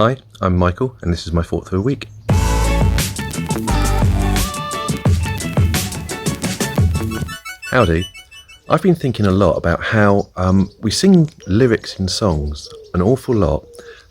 Hi, I'm Michael, and this is my thought for the week. Howdy. I've been thinking a lot about how we sing lyrics in songs an awful lot,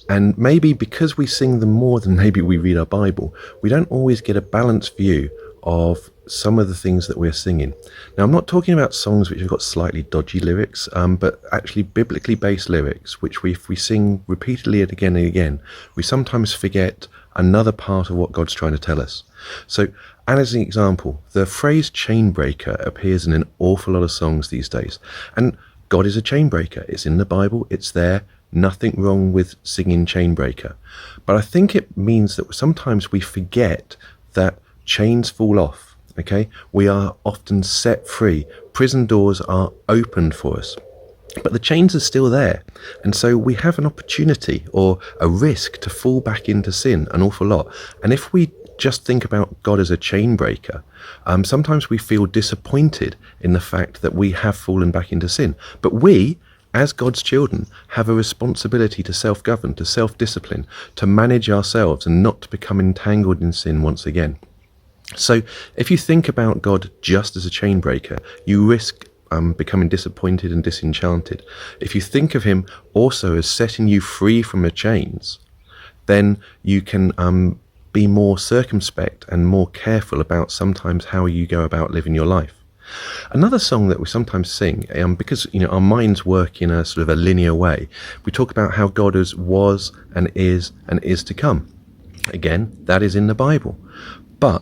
and maybe because we sing them more than maybe we read our Bible, we don't always get a balanced view of some of the things that we're singing. Now, I'm not talking about songs which have got slightly dodgy lyrics, but actually biblically based lyrics, which if we sing repeatedly and again, we sometimes forget another part of what God's trying to tell us. So, and as an example, the phrase chain breaker appears in an awful lot of songs these days. And God is a chain breaker. It's in the Bible, it's there. Nothing wrong with singing chain breaker. But I think it means that sometimes we forget that chains fall off. Okay, we are often set free. Prison doors are opened for us, but the chains are still there. And so we have an opportunity or a risk to fall back into sin an awful lot. And if we just think about God as a chain breaker, sometimes we feel disappointed in the fact that we have fallen back into sin. But we, as God's children, have a responsibility to self-govern, to self-discipline, to manage ourselves and not to become entangled in sin once again. So if you think about God just as a chain breaker, you risk becoming disappointed and disenchanted. If you think of him also as setting you free from the chains, then you can be more circumspect and more careful about sometimes how you go about living your life. Another song that we sometimes sing, because our minds work in a sort of a linear way, we talk about how God was and is to come. Again, that is in the Bible. But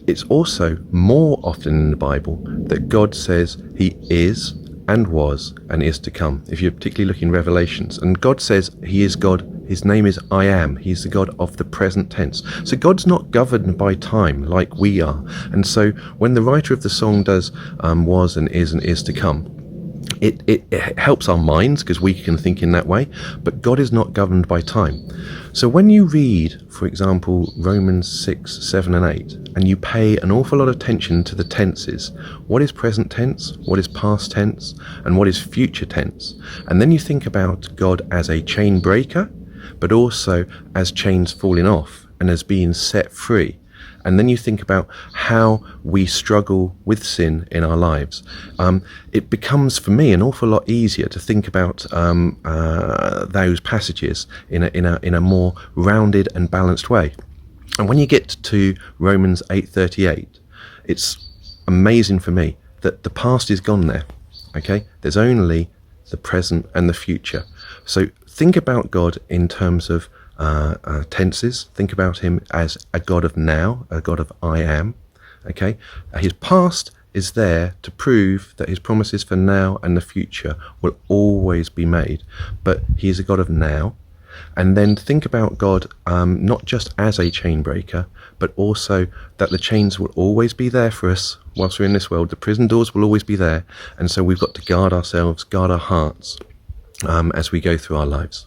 it's also more often in the Bible that God says he is and was and is to come. If you're particularly looking in Revelations, and God says he is God, his name is I am. He's the God of the present tense. So God's not governed by time like we are. And so when the writer of the song does was and is to come, it helps our minds because we can think in that way, but God is not governed by time. So when you read, for example, Romans 6, 7 and 8, and you pay an awful lot of attention to the tenses, what is present tense, what is past tense, and what is future tense, and then you think about God as a chain breaker, but also as chains falling off and as being set free. And then you think about how we struggle with sin in our lives. It becomes, for me, an awful lot easier to think about those passages in a more rounded and balanced way. And when you get to Romans 8:38, it's amazing for me that the past is gone there. Okay, there's only the present and the future. So think about God in terms of tenses. Think about him as a God of now, a God of I am. Okay, his past is there to prove that his promises for now and the future will always be made, but he is a God of now. And then think about God not just as a chain breaker, but also that the chains will always be there for us whilst we're in this world. The prison doors will always be there, and so we've got to guard ourselves, guard our hearts as we go through our lives.